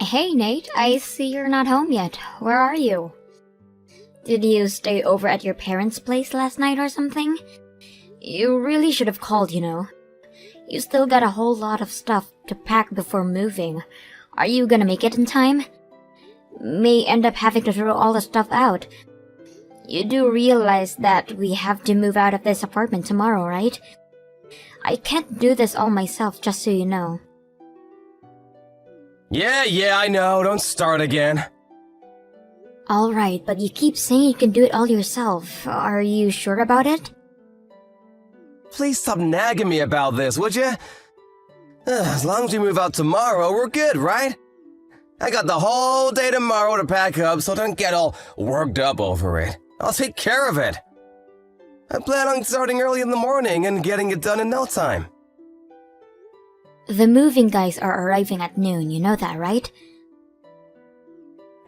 Hey Nate, I see you're not home yet. Where are you? Did you stay over at your parents' place last night or something? You really should have called, you know. You still got a whole lot of stuff to pack before moving. Are you gonna make it in time? May end up having to throw all the stuff out. You do realize that we have to move out of this apartment tomorrow, right? I can't do this all myself, just so you know. Yeah, I know. Don't start again. Alright, but you keep saying you can do it all yourself. Are you sure about it? Please stop nagging me about this, would you? As long as we move out tomorrow, we're good, right? I got the whole day tomorrow to pack up, so don't get all worked up over it. I'll take care of it. I plan on starting early in the morning and getting it done in no time. The moving guys are arriving at noon, you know that, right?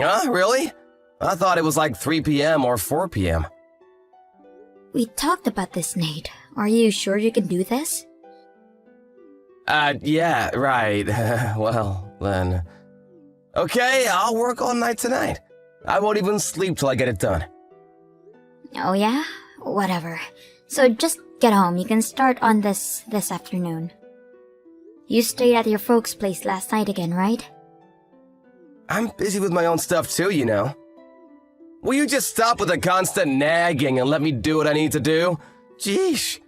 Huh, really? I thought it was like 3 p.m. or 4 p.m. We talked about this, Nate. Are you sure you can do this? Yeah, right. Well, then... Okay, I'll work all night tonight. I won't even sleep till I get it done. Oh yeah? Whatever. So just get home. You can start on this afternoon. You stayed at your folks' place last night again, right? I'm busy with my own stuff too, you know. Will you just stop with the constant nagging and let me do what I need to do? Jeesh.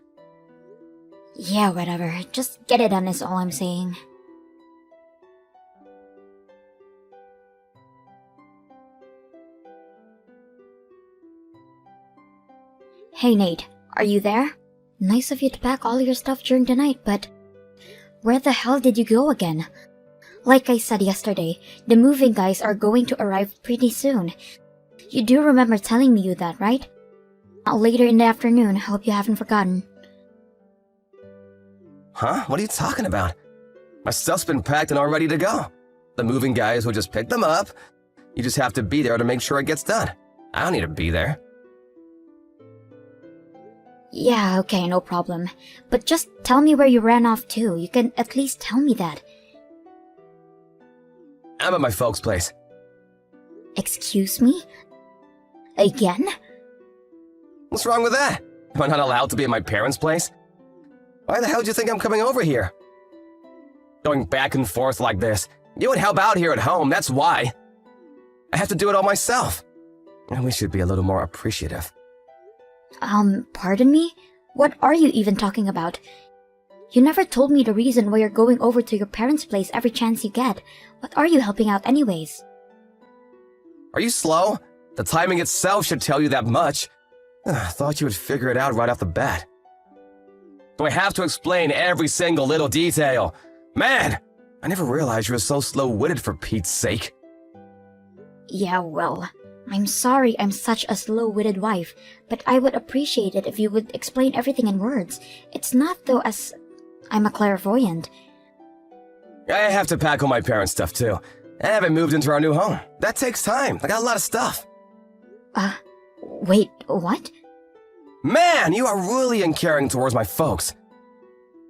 Yeah, whatever. Just get it done is all I'm saying. Hey Nate, are you there? Nice of you to pack all your stuff during the night, but... where the hell did you go again? Like I said yesterday, the moving guys are going to arrive pretty soon. You do remember telling me that, right? Later in the afternoon, hope you haven't forgotten. Huh? What are you talking about? My stuff's been packed and all ready to go. The moving guys will just pick them up. You just have to be there to make sure it gets done. I don't need to be there. Yeah, okay, no problem. But just tell me where you ran off to. You can at least tell me that. I'm at my folks' place. Excuse me? Again? What's wrong with that? Am I not allowed to be at my parents' place? Why the hell do you think I'm coming over here? Going back and forth like this. You would help out here at home, that's why. I have to do it all myself. And we should be a little more appreciative. Pardon me? What are you even talking about? You never told me the reason why you're going over to your parents' place every chance you get. What are you helping out anyways? Are you slow? The timing itself should tell you that much. I thought you would figure it out right off the bat. Do I have to explain every single little detail? Man, I never realized you were so slow-witted for Pete's sake. Yeah, well, I'm sorry I'm such a slow-witted wife, but I would appreciate it if you would explain everything in words. It's not though as I'm a clairvoyant. I have to pack all my parents' stuff too. I haven't moved into our new home. That takes time. I got a lot of stuff. Wait, what? Man, you are really uncaring towards my folks.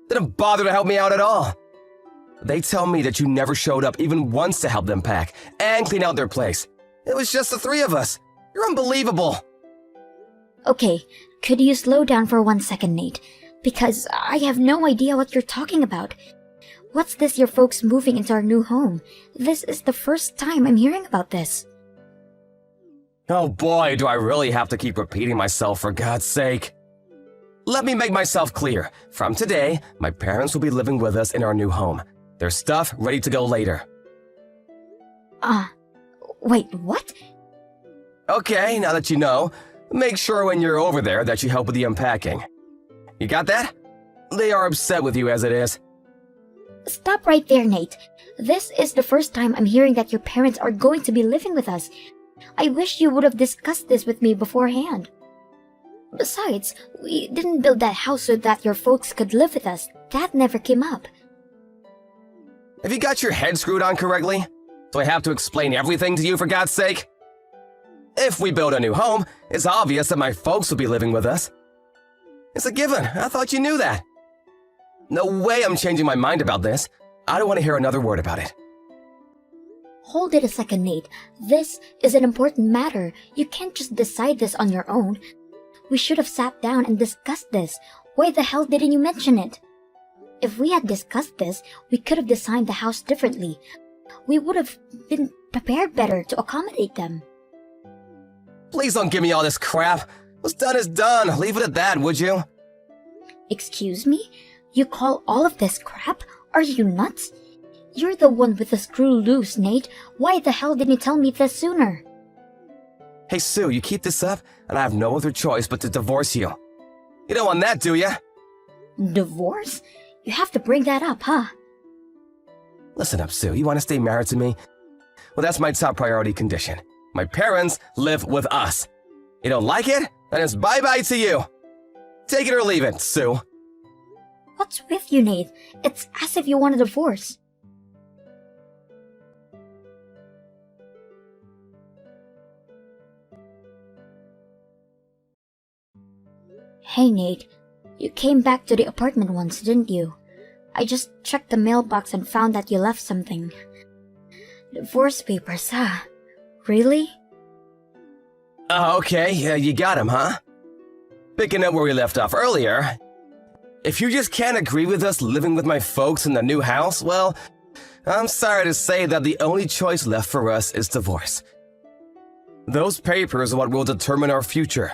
Didn't bother to help me out at all. They tell me that you never showed up even once to help them pack and clean out their place. It was just the three of us. You're unbelievable. Okay, could you slow down for 1 second, Nate? Because I have no idea what you're talking about. What's this your folks moving into our new home? This is the first time I'm hearing about this. Oh boy, do I really have to keep repeating myself for God's sake. Let me make myself clear. From today, my parents will be living with us in our new home. Their stuff ready to go later. Wait, what? Okay, now that you know, make sure when you're over there that you help with the unpacking. You got that? They are upset with you as it is. Stop right there, Nate. This is the first time I'm hearing that your parents are going to be living with us. I wish you would have discussed this with me beforehand. Besides, we didn't build that house so that your folks could live with us. That never came up. Have you got your head screwed on correctly? Do I have to explain everything to you for God's sake? If we build a new home, it's obvious that my folks will be living with us. It's a given. I thought you knew that. No way I'm changing my mind about this. I don't want to hear another word about it. Hold it a second, Nate. This is an important matter. You can't just decide this on your own. We should have sat down and discussed this. Why the hell didn't you mention it? If we had discussed this, we could have designed the house differently. We would have been prepared better to accommodate them. Please don't give me all this crap. What's done is done. Leave it at that, would you? Excuse me? You call all of this crap? Are you nuts? You're the one with the screw loose, Nate. Why the hell didn't you tell me this sooner? Hey, Sue, you keep this up, and I have no other choice but to divorce you. You don't want that, do ya? Divorce? You have to bring that up, huh? Listen up, Sue. You want to stay married to me? Well, that's my top priority condition. My parents live with us. You don't like it? Then it's bye-bye to you. Take it or leave it, Sue. What's with you, Nate? It's as if you want a divorce. Hey, Nate. You came back to the apartment once, didn't you? I just checked the mailbox and found that you left something. Divorce papers, huh? Really? Okay, you got him, huh? Picking up where we left off earlier, if you just can't agree with us living with my folks in the new house, well, I'm sorry to say that the only choice left for us is divorce. Those papers are what will determine our future.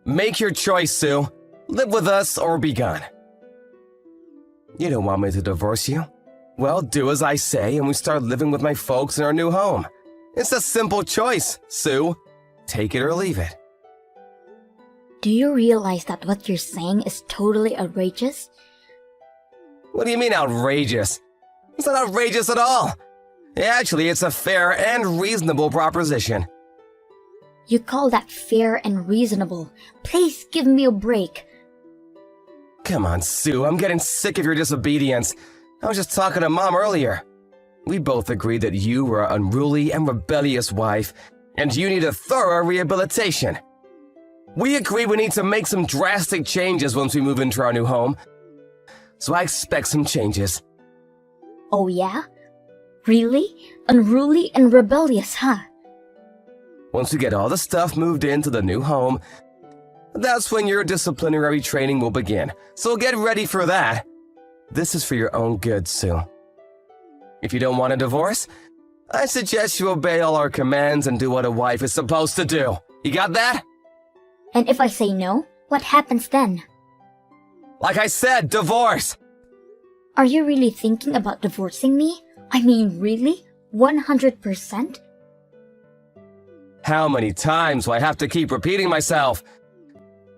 Make your choice, Sue. Live with us or be gone. You don't want me to divorce you? Well, do as I say and we start living with my folks in our new home. It's a simple choice, Sue. Take it or leave it. Do you realize that what you're saying is totally outrageous? What do you mean outrageous? It's not outrageous at all. Actually, it's a fair and reasonable proposition. You call that fair and reasonable? Please give me a break. Come on, Sue, I'm getting sick of your disobedience. I was just talking to Mom earlier. We both agreed that you were an unruly and rebellious wife, and you need a thorough rehabilitation. We agree we need to make some drastic changes once we move into our new home. So I expect some changes. Oh yeah? Really? Unruly and rebellious, huh? Once we get all the stuff moved into the new home, that's when your disciplinary training will begin. So get ready for that. This is for your own good, Sue. If you don't want a divorce, I suggest you obey all our commands and do what a wife is supposed to do. You got that? And if I say no, what happens then? Like I said, divorce! Are you really thinking about divorcing me? I mean, really? 100%? How many times do I have to keep repeating myself?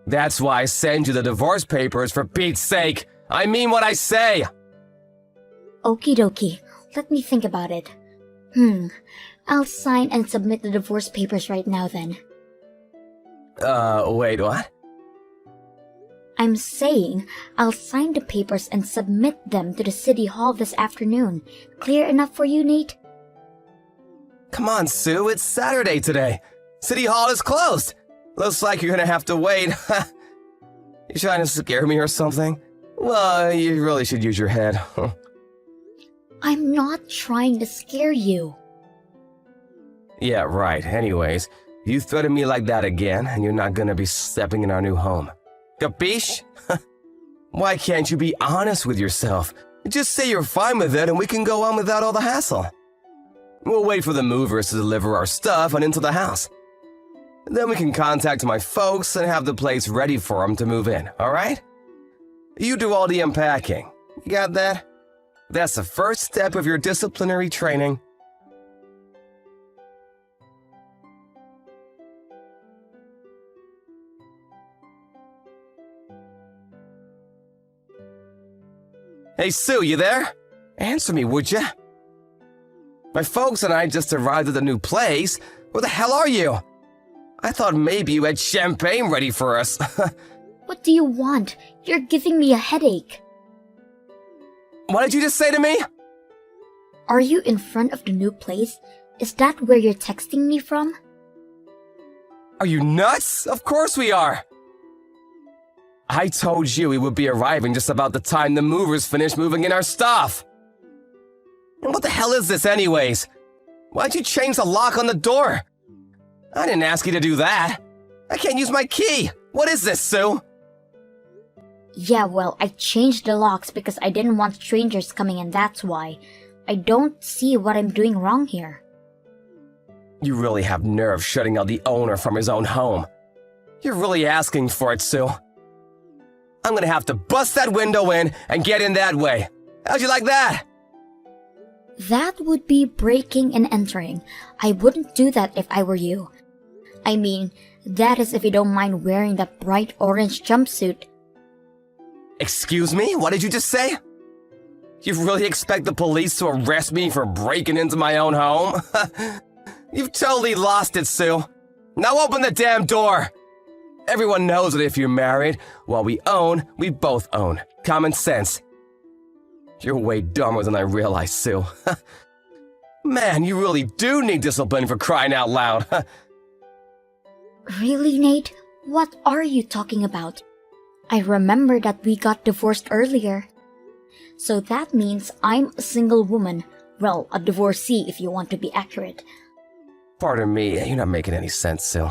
That's why I send you the divorce papers, for Pete's sake. I mean what I say. Okie dokie. Let me think about it. I'll sign and submit the divorce papers right now then. Wait, what? I'm saying I'll sign the papers and submit them to the city hall this afternoon. Clear enough for you, Nate? Come on, Sue, it's Saturday today. City Hall is closed. Looks like you're gonna have to wait. You trying to scare me or something? Well, you really should use your head. I'm not trying to scare you. Yeah, right. Anyways, you threaten me like that again, and you're not gonna be stepping in our new home. Capiche? Why can't you be honest with yourself? Just say you're fine with it and we can go on without all the hassle. We'll wait for the movers to deliver our stuff and into the house. Then we can contact my folks and have the place ready for them to move in, alright? You do all the unpacking. You got that? That's the first step of your disciplinary training. Hey, Sue, you there? Answer me, would ya? My folks and I just arrived at the new place. Where the hell are you? I thought maybe you had champagne ready for us. What do you want? You're giving me a headache. What did you just say to me? Are you in front of the new place? Is that where you're texting me from? Are you nuts? Of course we are. I told you we would be arriving just about the time the movers finish moving in our stuff. And what the hell is this anyways? Why'd you change the lock on the door? I didn't ask you to do that. I can't use my key. What is this, Sue? Yeah, well, I changed the locks because I didn't want strangers coming in, that's why. I don't see what I'm doing wrong here. You really have nerve shutting out the owner from his own home. You're really asking for it, Sue. I'm gonna have to bust that window in and get in that way. How'd you like that? That would be breaking and entering. I wouldn't do that if I were you. I mean, that is if you don't mind wearing that bright orange jumpsuit. Excuse me? What did you just say? You really expect the police to arrest me for breaking into my own home? You've totally lost it, Sue. Now open the damn door! Everyone knows that if you're married, while we own, we both own. Common sense. You're way dumber than I realized, Sue. Man, you really do need discipline for crying out loud. Really, Nate? What are you talking about? I remember that we got divorced earlier. So that means I'm a single woman. Well, a divorcee if you want to be accurate. Pardon me, you're not making any sense, Sue.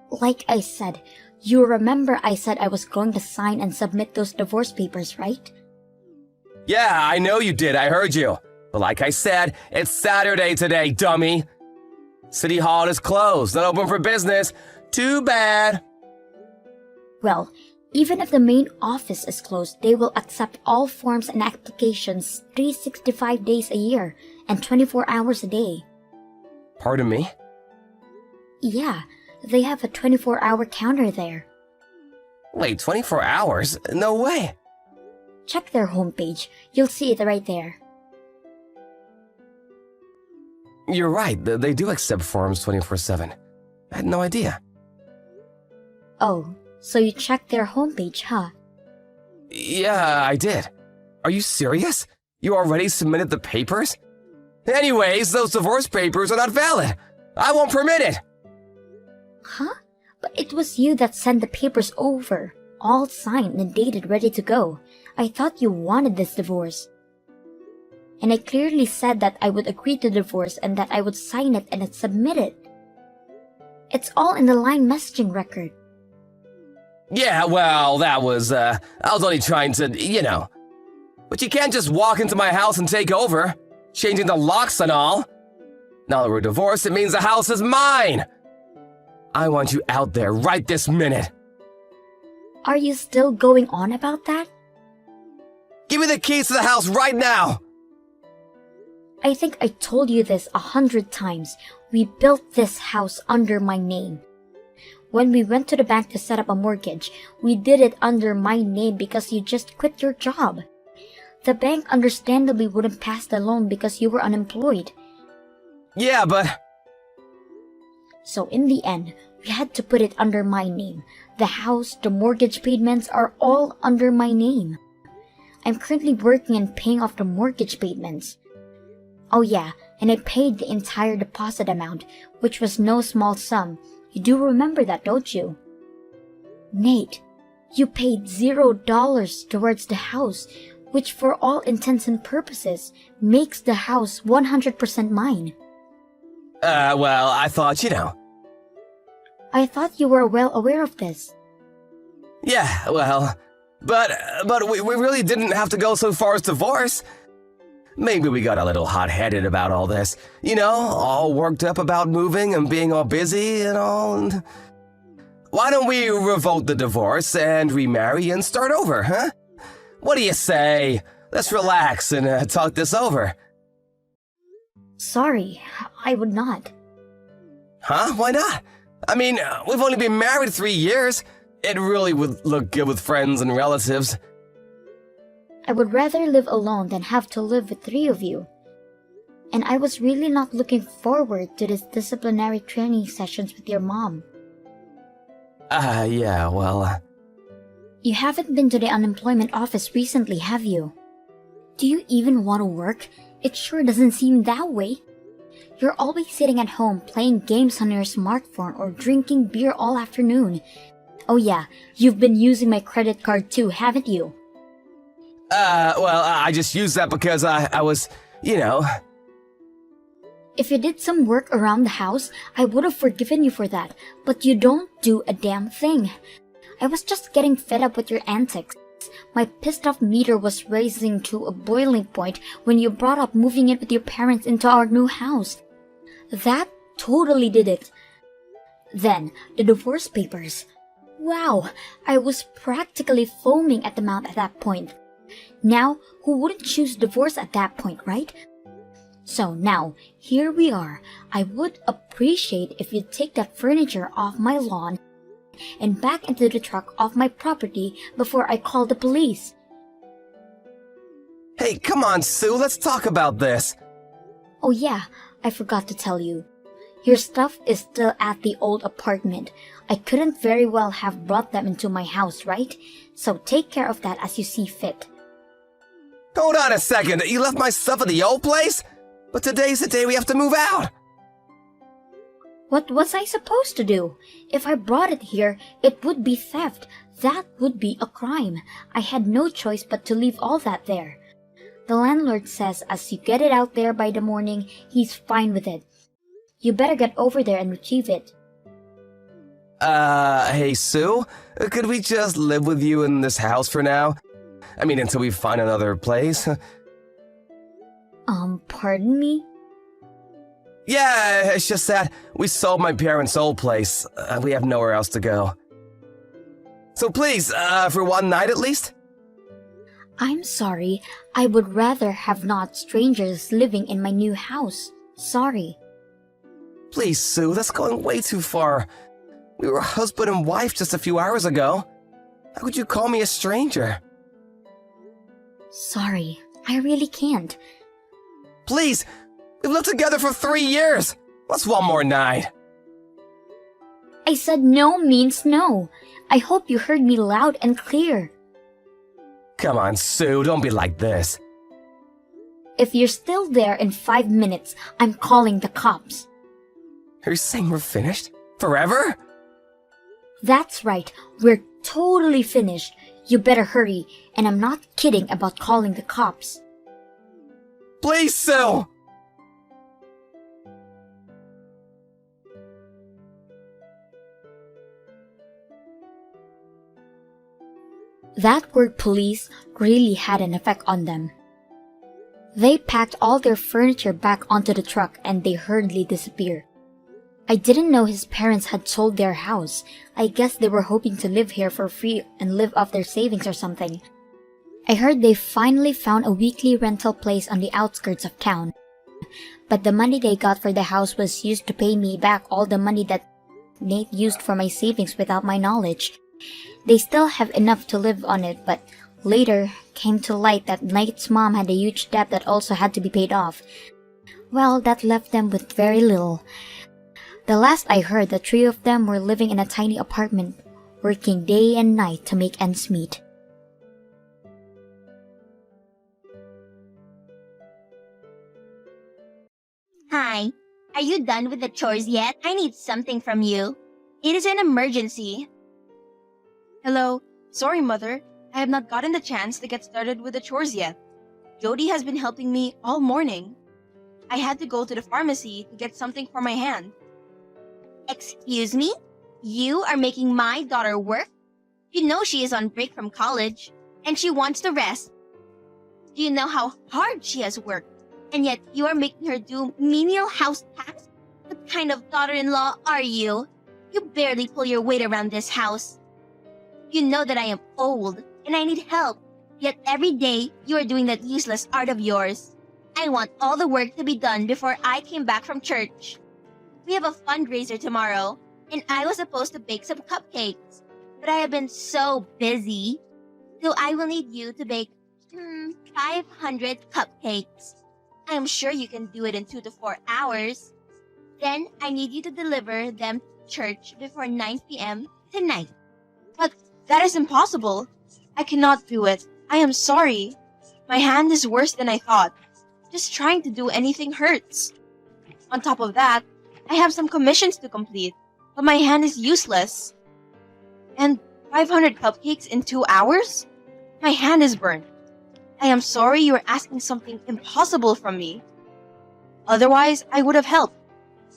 Like I said, you remember I said I was going to sign and submit those divorce papers, right? Yeah, I know you did, I heard you. But like I said, it's Saturday today, dummy. City Hall is closed, not open for business. Too bad. Well, even if the main office is closed, they will accept all forms and applications 365 days a year and 24 hours a day. Pardon me? Yeah, they have a 24-hour counter there. Wait, 24 hours? No way. Check their homepage. You'll see it right there. You're right, they do accept forms 24/7. I had no idea. Oh, so you checked their homepage, huh? Yeah, I did. Are you serious? You already submitted the papers? Anyways, those divorce papers are not valid. I won't permit it. Huh? But it was you that sent the papers over, all signed and dated, ready to go. I thought you wanted this divorce. And I clearly said that I would agree to divorce and that I would sign it and submit it. It's all in the line messaging record. Yeah, well, I was only trying to, But you can't just walk into my house and take over, changing the locks and all. Now that we're divorced, it means the house is mine. I want you out there right this minute. Are you still going on about that? Give me the keys to the house right now. I think I told you this 100 times. We built this house under my name. When we went to the bank to set up a mortgage, we did it under my name because you just quit your job. The bank understandably wouldn't pass the loan because you were unemployed. Yeah, but... So in the end, we had to put it under my name. The house, the mortgage payments are all under my name. I'm currently working and paying off the mortgage payments. Oh yeah, and I paid the entire deposit amount, which was no small sum. You do remember that, don't you? Nate, you paid $0 towards the house, which for all intents and purposes makes the house 100% mine. Well, I thought, I thought you were well aware of this. Yeah, well, but we really didn't have to go so far as divorce. Maybe we got a little hot-headed about all this, all worked up about moving and being all busy and all. And why don't we revoke the divorce and remarry and start over, huh? What do you say? Let's relax and talk this over. Sorry, I would not. Huh? Why not? I mean, we've only been married 3 years. It really would look good with friends and relatives. I would rather live alone than have to live with 3 of you. And I was really not looking forward to these disciplinary training sessions with your mom. Yeah, well... You haven't been to the unemployment office recently, have you? Do you even want to work? It sure doesn't seem that way. You're always sitting at home playing games on your smartphone or drinking beer all afternoon. Oh yeah, you've been using my credit card too, haven't you? Well, I just used that because I was, If you did some work around the house, I would have forgiven you for that, but you don't do a damn thing. I was just getting fed up with your antics. My pissed off meter was rising to a boiling point when you brought up moving in with your parents into our new house. That totally did it. Then, the divorce papers. Wow, I was practically foaming at the mouth at that point. Now, who wouldn't choose divorce at that point, right? So now, here we are. I would appreciate if you'd take that furniture off my lawn and back into the truck off my property before I call the police. Hey, come on, Sue, let's talk about this. Oh yeah, I forgot to tell you. Your stuff is still at the old apartment. I couldn't very well have brought them into my house, right? So take care of that as you see fit. Hold on a second, you left my stuff at the old place? But today's the day we have to move out. What was I supposed to do? If I brought it here, it would be theft. That would be a crime. I had no choice but to leave all that there. The landlord says as you get it out there by the morning, he's fine with it. You better get over there and retrieve it. Hey Sue, could we just live with you in this house for now? I mean, until we find another place. Pardon me? Yeah, it's just that we sold my parents' old place. We have nowhere else to go. So please, for one night at least? I'm sorry. I would rather have not strangers living in my new house. Sorry. Please, Sue, that's going way too far. We were husband and wife just a few hours ago. How could you call me a stranger? Sorry, I really can't. Please, we've lived together for 3 years. What's one more night? I said no means no. I hope you heard me loud and clear. Come on, Sue, don't be like this. If you're still there in 5 minutes, I'm calling the cops. Are you saying we're finished? Forever? That's right, we're totally finished. You better hurry, and I'm not kidding about calling the cops. Please, Sue! That word police really had an effect on them. They packed all their furniture back onto the truck and they hurriedly disappeared. I didn't know his parents had sold their house. I guess they were hoping to live here for free and live off their savings or something. I heard they finally found a weekly rental place on the outskirts of town. But the money they got for the house was used to pay me back all the money that Nate used for my savings without my knowledge. They still have enough to live on it, but later came to light that Nate's mom had a huge debt that also had to be paid off. Well, that left them with very little. The last I heard, the three of them were living in a tiny apartment, working day and night to make ends meet. Hi, are you done with the chores yet? I need something from you. It is an emergency. Hello. Sorry, Mother. I have not gotten the chance to get started with the chores yet. Jody has been helping me all morning. I had to go to the pharmacy to get something for my hand. Excuse me? You are making my daughter work? You know she is on break from college, and she wants to rest. Do you know how hard she has worked? And yet you are making her do menial house tasks? What kind of daughter-in-law are you? You barely pull your weight around this house. You know that I am old, and I need help. Yet every day, you are doing that useless art of yours. I want all the work to be done before I came back from church. We have a fundraiser tomorrow, and I was supposed to bake some cupcakes. But I have been so busy. So I will need you to bake 500 cupcakes. I am sure you can do it in 2 to 4 hours. Then I need you to deliver them to church before 9 p.m. tonight. But that is impossible. I cannot do it. I am sorry. My hand is worse than I thought. Just trying to do anything hurts. On top of that, I have some commissions to complete, but my hand is useless. And 500 cupcakes in 2 hours? My hand is burned. I am sorry you are asking something impossible from me. Otherwise, I would have helped.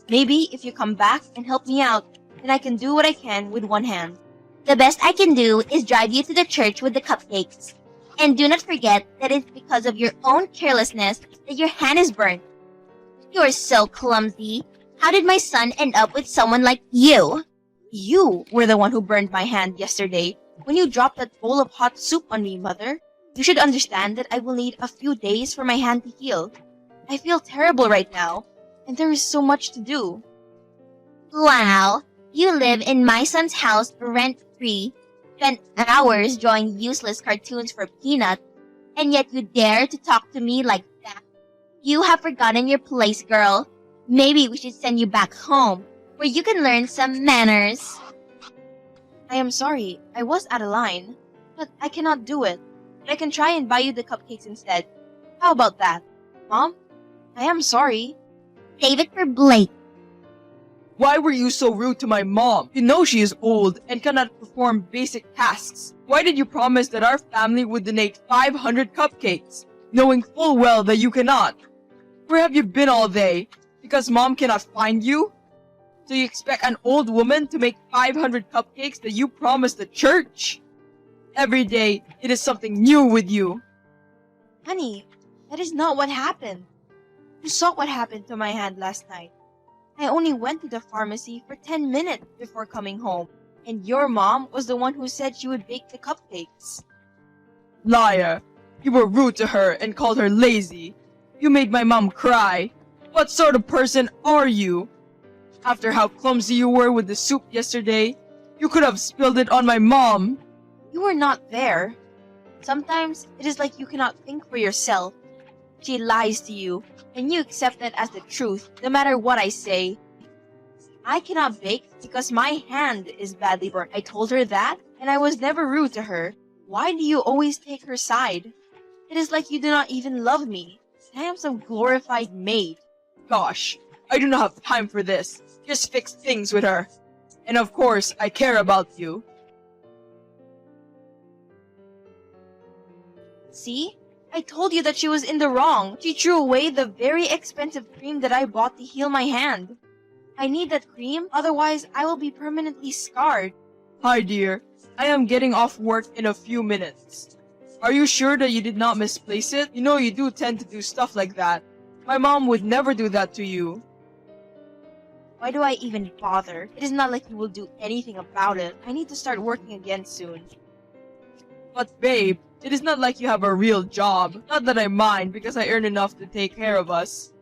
Maybe if you come back and help me out, then I can do what I can with one hand. The best I can do is drive you to the church with the cupcakes. And do not forget that it's because of your own carelessness that your hand is burnt. You are so clumsy. How did my son end up with someone like you? You were the one who burned my hand yesterday when you dropped that bowl of hot soup on me, Mother. You should understand that I will need a few days for my hand to heal. I feel terrible right now, and there is so much to do. Wow, you live in my son's house rent-free, spend hours drawing useless cartoons for peanuts, and yet you dare to talk to me like that. You have forgotten your place, girl. Maybe we should send you back home, where you can learn some manners. I am sorry, I was out of line, but I cannot do it. But I can try and buy you the cupcakes instead. How about that? Mom, I am sorry. Save it for Blake. Why were you so rude to my mom? You know she is old and cannot perform basic tasks. Why did you promise that our family would donate 500 cupcakes, knowing full well that you cannot? Where have you been all day? Because mom cannot find you? So you expect an old woman to make 500 cupcakes that you promised the church? Every day, it is something new with you. Honey, that is not what happened. You saw what happened to my hand last night. I only went to the pharmacy for 10 minutes before coming home, and your mom was the one who said she would bake the cupcakes. Liar. You were rude to her and called her lazy. You made my mom cry. What sort of person are you? After how clumsy you were with the soup yesterday, you could have spilled it on my mom. You were not there. Sometimes it is like you cannot think for yourself. She lies to you, and you accept that as the truth, no matter what I say. I cannot bake because my hand is badly burnt. I told her that, and I was never rude to her. Why do you always take her side? It is like you do not even love me. I am some glorified maid. Gosh, I do not have time for this. Just fix things with her. And of course, I care about you. See? I told you that she was in the wrong. She threw away the very expensive cream that I bought to heal my hand. I need that cream, otherwise I will be permanently scarred. Hi dear, I am getting off work in a few minutes. Are you sure that you did not misplace it? You know you do tend to do stuff like that. My mom would never do that to you. Why do I even bother? It is not like you will do anything about it. I need to start working again soon. But babe, it is not like you have a real job. Not that I mind because I earn enough to take care of us.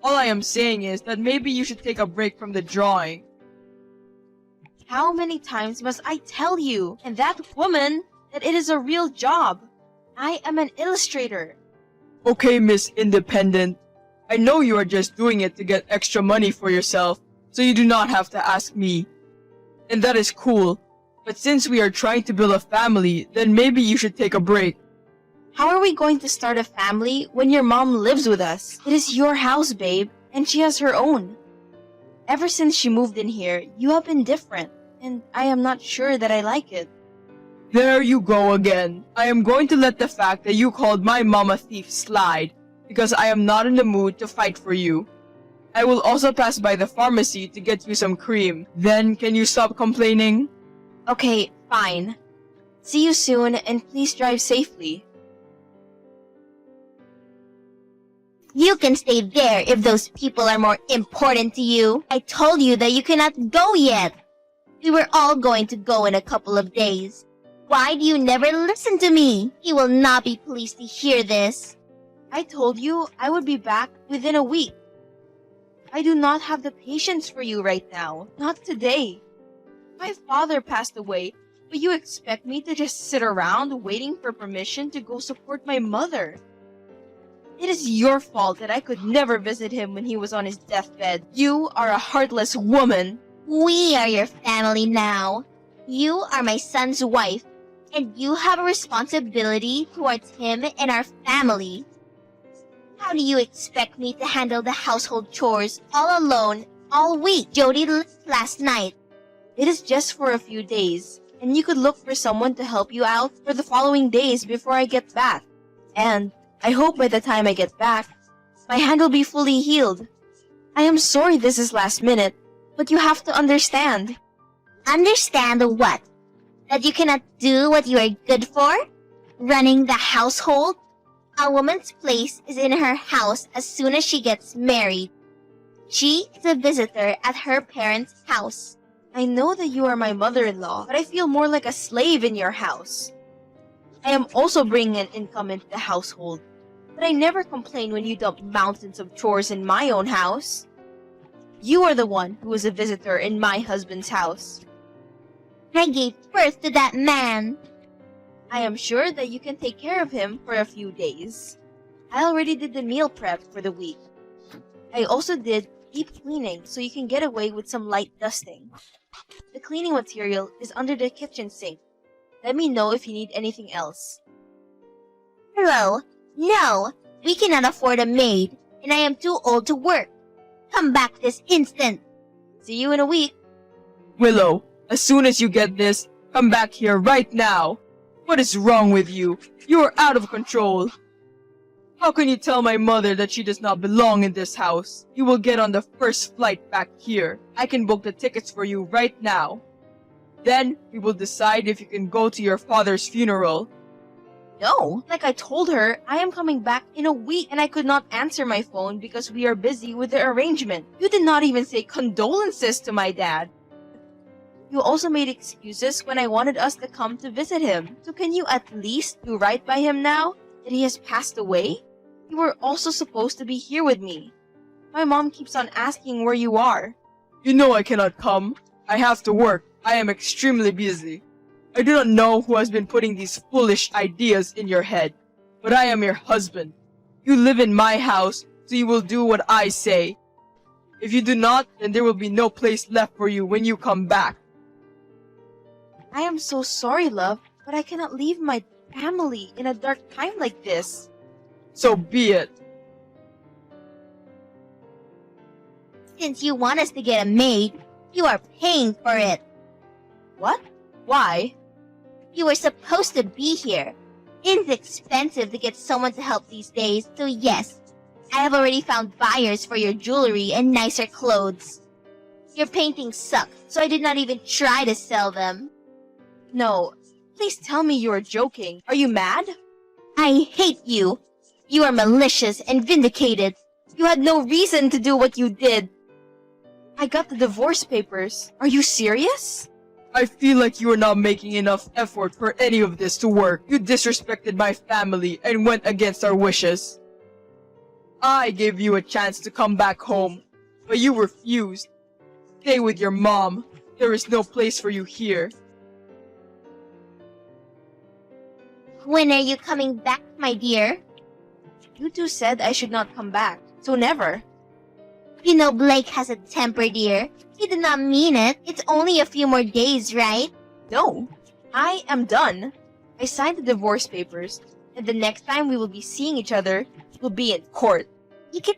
All I am saying is that maybe you should take a break from the drawing. How many times must I tell you and that woman that it is a real job? I am an illustrator. Okay, Miss Independent. I know you are just doing it to get extra money for yourself, so you do not have to ask me. And that is cool. But since we are trying to build a family, then maybe you should take a break. How are we going to start a family when your mom lives with us? It is your house, babe, and she has her own. Ever since she moved in here, you have been different, and I am not sure that I like it. There you go again. I am going to let the fact that you called my mom a thief slide, because I am not in the mood to fight for you. I will also pass by the pharmacy to get you some cream. Then can you stop complaining? Okay, fine. See you soon, and please drive safely. You can stay there if those people are more important to you. I told you that you cannot go yet. We were all going to go in a couple of days. Why do you never listen to me? He will not be pleased to hear this. I told you I would be back within a week. I do not have the patience for you right now. Not today. My father passed away, but you expect me to just sit around waiting for permission to go support my mother. It is your fault that I could never visit him when he was on his deathbed. You are a heartless woman. We are your family now. You are my son's wife, and you have a responsibility towards him and our family. How do you expect me to handle the household chores all alone all week? Jody left last night. It is just for a few days, and you could look for someone to help you out for the following days before I get back. And I hope by the time I get back, My hand will be fully healed. I am sorry this is last minute, but you have to understand. Understand what? That you cannot do what you are good for? Running the household? A woman's place is in her house as soon as she gets married. She is a visitor at her parents' house. I know that you are my mother-in-law, but I feel more like a slave in your house. I am also bringing an income into the household, but I never complain when you dump mountains of chores in my own house. You are the one who is a visitor in my husband's house. I gave birth to that man. I am sure that you can take care of him for a few days. I already did the meal prep for the week. I also did deep cleaning so you can get away with some light dusting. The cleaning material is under the kitchen sink. Let me know if you need anything else. Hello? No, we cannot afford a maid, and I am too old to work. Come back this instant. See you in a week. Willow, as soon as you get this, come back here right now. What is wrong with you? You are out of control. How can you tell my mother that she does not belong in this house? You will get on the first flight back here. I can book the tickets for you right now. Then, we will decide if you can go to your father's funeral. No, like I told her, I am coming back in a week and I could not answer my phone because we are busy with the arrangement. You did not even say condolences to my dad. You also made excuses when I wanted us to come to visit him. So can you at least do right by him now that he has passed away? You were also supposed to be here with me. My mom keeps on asking where you are. You know I cannot come. I have to work. I am extremely busy. I do not know who has been putting these foolish ideas in your head, but I am your husband. You live in my house, so you will do what I say. If you do not, then there will be no place left for you when you come back. I am so sorry, love, but I cannot leave my family in a dark time like this. So be it. Since you want us to get a maid, you are paying for it. What? Why? You were supposed to be here. It is expensive to get someone to help these days, so yes, I have already found buyers for your jewelry and nicer clothes. Your paintings suck, so I did not even try to sell them. No, please tell me you are joking. Are you mad? I hate you. You are malicious and vindicated. You had no reason to do what you did. I got the divorce papers. Are you serious? I feel like you are not making enough effort for any of this to work. You disrespected my family and went against our wishes. I gave you a chance to come back home, but you refused. Stay with your mom. There is no place for you here. When are you coming back, my dear? You two said I should not come back, so never. You know Blake has a temper, dear. He did not mean it. It's only a few more days, right? No, I am done. I signed the divorce papers, and the next time we will be seeing each other will be in court. You can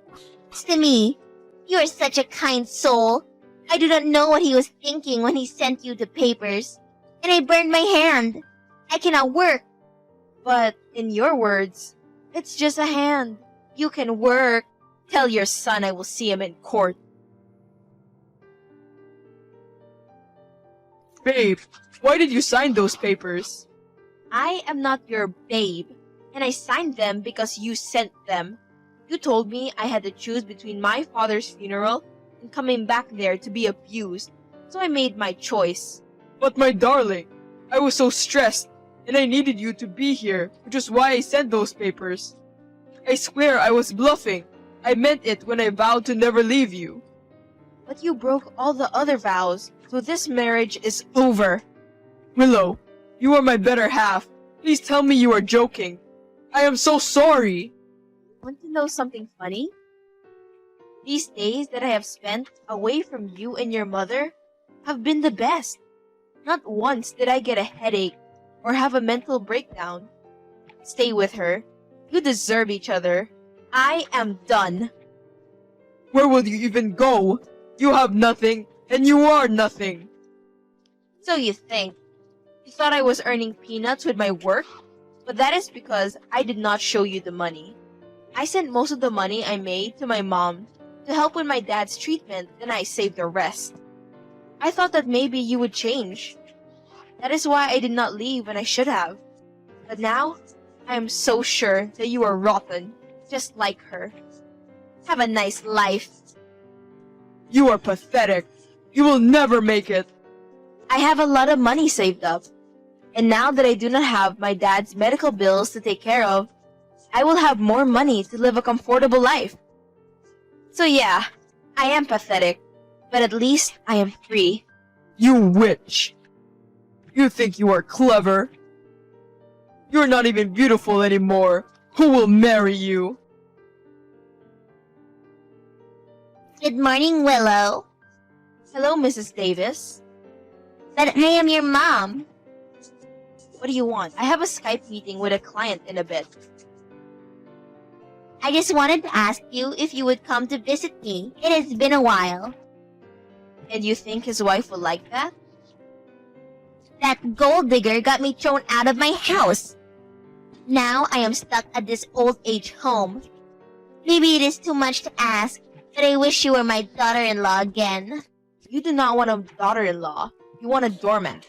to me. You are such a kind soul. I do not know what he was thinking when he sent you the papers. And I burned my hand. I cannot work. But in your words, it's just a hand. You can work. Tell your son I will see him in court. Babe, why did you sign those papers? I am not your babe, and I signed them because you sent them. You told me I had to choose between my father's funeral and coming back there to be abused, so I made my choice. But my darling, I was so stressed, and I needed you to be here, which is why I sent those papers. I swear I was bluffing. I meant it when I vowed to never leave you. But you broke all the other vows, so this marriage is over. Willow, you are my better half. Please tell me you are joking. I am so sorry. Want to know something funny? These days that I have spent away from you and your mother have been the best. Not once did I get a headache or have a mental breakdown. Stay with her. You deserve each other. I am done. Where will you even go? You have nothing, and you are nothing. So you think. You thought I was earning peanuts with my work? But that is because I did not show you the money. I sent most of the money I made to my mom to help with my dad's treatment, and I saved the rest. I thought that maybe you would change. That is why I did not leave when I should have. But now, I am so sure that you are rotten, just like her. Have a nice life. You are pathetic. You will never make it. I have a lot of money saved up. And now that I do not have my dad's medical bills to take care of, I will have more money to live a comfortable life. So yeah, I am pathetic, but at least I am free. You witch. You think you are clever? You're not even beautiful anymore. Who will marry you? Good morning, Willow. Hello, Mrs. Davis. But I am your mom. What do you want? I have a Skype meeting with a client in a bit. I just wanted to ask you if you would come to visit me. It has been a while. And you think his wife will like that? That gold digger got me thrown out of my house. Now I am stuck at this old age home. Maybe it is too much to ask, but I wish you were my daughter-in-law again. You do not want a daughter-in-law. You want a doormat.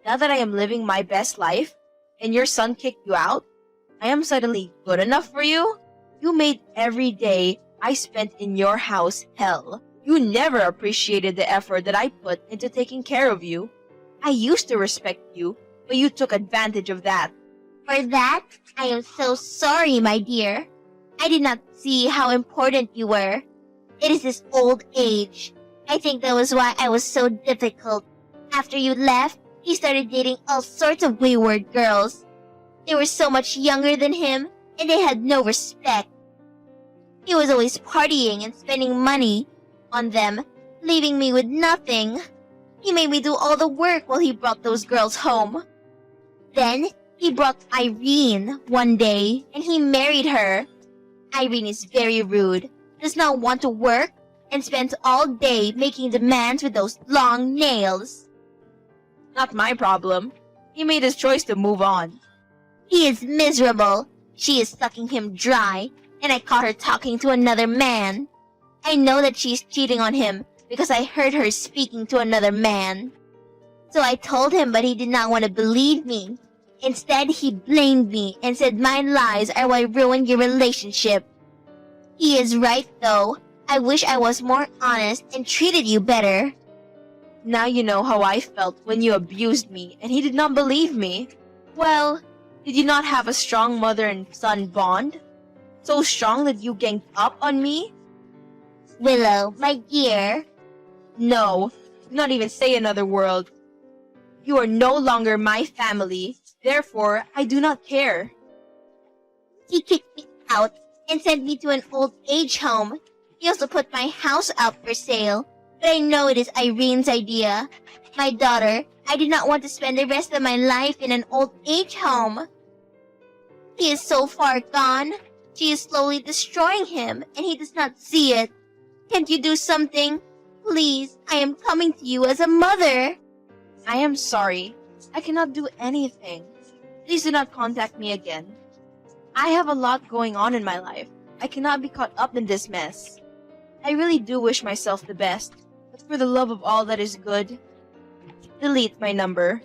Now that I am living my best life, and your son kicked you out, I am suddenly good enough for you? You made every day I spent in your house hell. You never appreciated the effort that I put into taking care of you. I used to respect you, but you took advantage of that. For that, I am so sorry, my dear. I did not see how important you were. It is this old age. I think that was why I was so difficult. After you left, he started dating all sorts of wayward girls. They were so much younger than him, and they had no respect. He was always partying and spending money on them, leaving me with nothing. He made me do all the work while he brought those girls home. Then, he brought Irene one day, and he married her. Irene is very rude, does not want to work, and spends all day making demands with those long nails. Not my problem. He made his choice to move on. He is miserable. She is sucking him dry, and I caught her talking to another man. I know that she's cheating on him because I heard her speaking to another man. So I told him, but he did not want to believe me. Instead, he blamed me and said my lies are what ruined your relationship. He is right, though. I wish I was more honest and treated you better. Now you know how I felt when you abused me and he did not believe me. Well, did you not have a strong mother and son bond? So strong that you ganged up on me? Willow, my dear. No, do not even say another word. You are no longer my family, therefore I do not care. He kicked me out and sent me to an old age home. He also put my house up for sale, but I know it is Irene's idea. My daughter, I do not want to spend the rest of my life in an old age home. He is so far gone. She is slowly destroying him, and he does not see it. Can't you do something? Please, I am coming to you as a mother. I am sorry. I cannot do anything. Please do not contact me again. I have a lot going on in my life. I cannot be caught up in this mess. I really do wish myself the best, but for the love of all that is good, delete my number.